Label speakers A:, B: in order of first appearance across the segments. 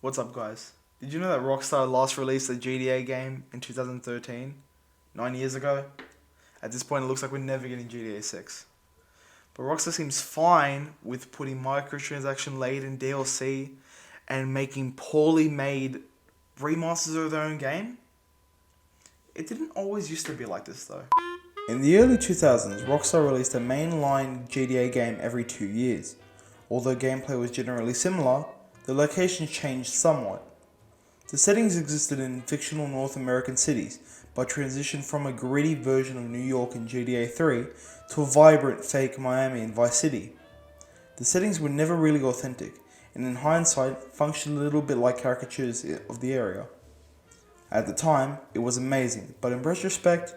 A: What's up, guys? Did you know that Rockstar last released a GTA game in 2013? 9 years ago? At this point, it looks like we're never getting GTA 6. But Rockstar seems fine with putting microtransaction-laden DLC and making poorly made remasters of their own game. It didn't always used to be like this, though. In the early 2000s, Rockstar released a mainline GTA game every 2 years. Although gameplay was generally similar, the locations changed somewhat. The settings existed in fictional North American cities, but transitioned from a gritty version of New York in GTA 3 to a vibrant fake Miami in Vice City. The settings were never really authentic, and in hindsight functioned a little bit like caricatures of the area. At the time, it was amazing, but in retrospect,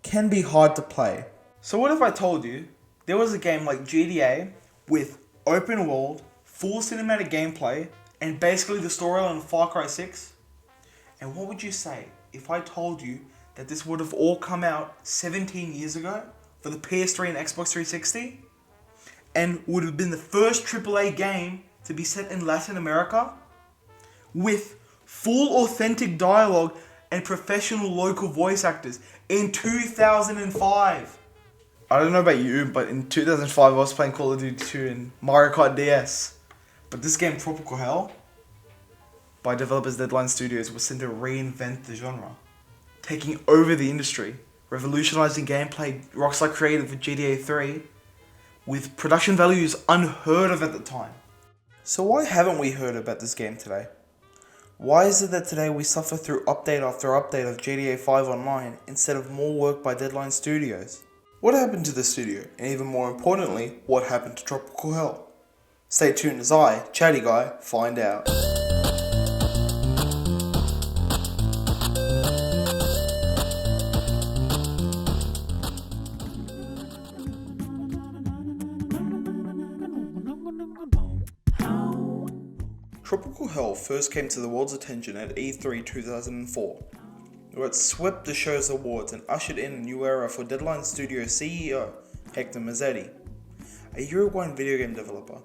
A: can be hard to play. So what if I told you there was a game like GTA with open world, full cinematic gameplay, and basically the storyline of Far Cry 6? And what would you say if I told you that this would have all come out 17 years ago for the PS3 and Xbox 360? And would have been the first AAA game to be set in Latin America? With full authentic dialogue and professional local voice actors in 2005. I don't know about you, but in 2005 I was playing Call of Duty 2 and Mario Kart DS. But this game, Tropical Hell, by developers Deadline Studios, was sent to reinvent the genre, taking over the industry, revolutionizing gameplay Rockstar created for GTA 3, with production values unheard of at the time. So why haven't we heard about this game today? Why is it that today we suffer through update after update of GTA 5 Online instead of more work by Deadline Studios? What happened to the studio, and even more importantly, what happened to Tropical Hell? Stay tuned as I, Chatty Guy, find out. Tropical Hell first came to the world's attention at E3 2004, where it swept the show's awards and ushered in a new era for Deadline Studios CEO Hector Mazzetti, a Uruguayan video game developer.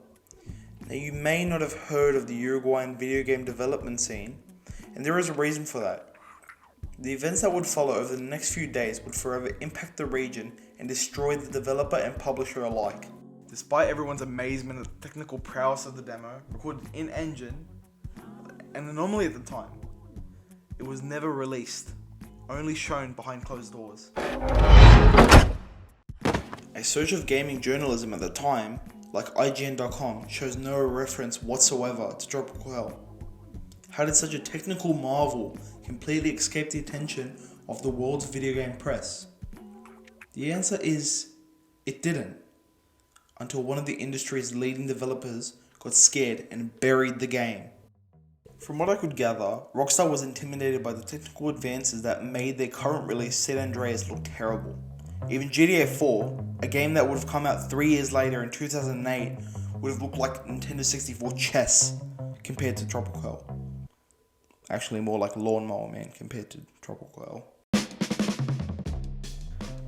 A: Now, you may not have heard of the Uruguayan video game development scene, and there is a reason for that. The events that would follow over the next few days would forever impact the region and destroy the developer and publisher alike. Despite everyone's amazement at the technical prowess of the demo, recorded in-engine, an anomaly at the time, it was never released, only shown behind closed doors. A search of gaming journalism at the time, like IGN.com, shows no reference whatsoever to Tropical Hell. How did such a technical marvel completely escape the attention of the world's video game press? The answer is, it didn't. Until one of the industry's leading developers got scared and buried the game. From what I could gather, Rockstar was intimidated by the technical advances that made their current release San Andreas look terrible. Even GTA 4, a game that would have come out 3 years later in 2008, would have looked like Nintendo 64 chess compared to Tropical Hell. Actually, more like Lawnmower Man compared to Tropical Hell.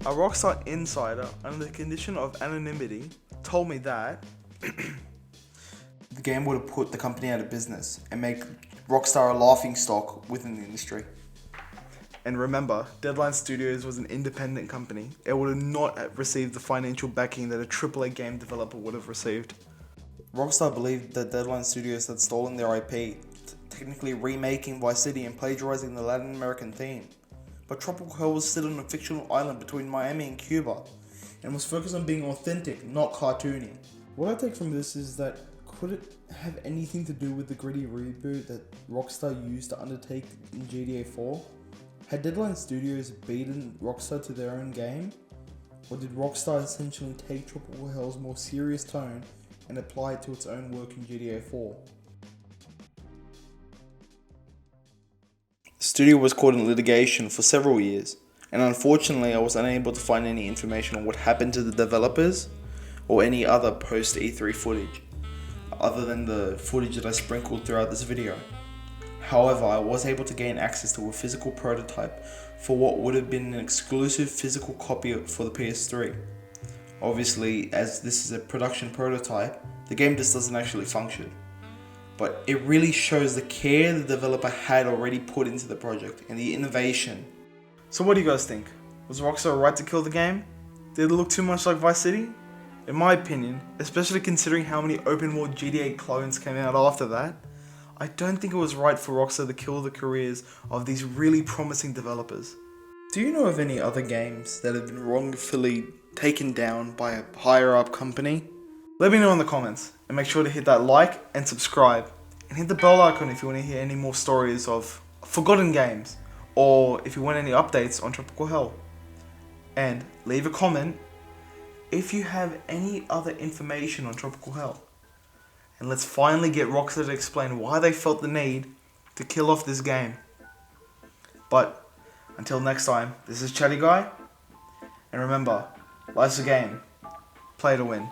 A: A Rockstar insider, under the condition of anonymity, told me that the game would have put the company out of business and make Rockstar a laughingstock within the industry. And remember, Deadline Studios was an independent company. It would have not received the financial backing that a AAA game developer would have received. Rockstar believed that Deadline Studios had stolen their IP, technically remaking Vice City and plagiarizing the Latin American theme. But Tropical Hell was still on a fictional island between Miami and Cuba, and was focused on being authentic, not cartoony. What I take from this is that could it have anything to do with the gritty reboot that Rockstar used to undertake in GTA 4? Had Deadline Studios beaten Rockstar to their own game? Or did Rockstar essentially take Tropical Hell's more serious tone and apply it to its own work in GTA 4? The studio was caught in litigation for several years, and unfortunately I was unable to find any information on what happened to the developers or any other post E3 footage, other than the footage that I sprinkled throughout this video. However, I was able to gain access to a physical prototype for what would have been an exclusive physical copy for the PS3. Obviously, as this is a production prototype, the game just doesn't actually function. but it really shows the care the developer had already put into the project and the innovation. So what do you guys think? Was Rockstar right to kill the game? Did it look too much like Vice City? In my opinion, especially considering how many open world GTA clones came out after that, I don't think it was right for Rockstar to kill the careers of these really promising developers. Do you know of any other games that have been wrongfully taken down by a higher up company? Let me know in the comments, and make sure to hit that like and subscribe, and hit the bell icon if you want to hear any more stories of forgotten games, or if you want any updates on Tropical Hell. And leave a comment if you have any other information on Tropical Hell. And let's finally get Rockstar to explain why they felt the need to kill off this game. But until next time, this is Chatty Guy, and remember, life's a game, play to win.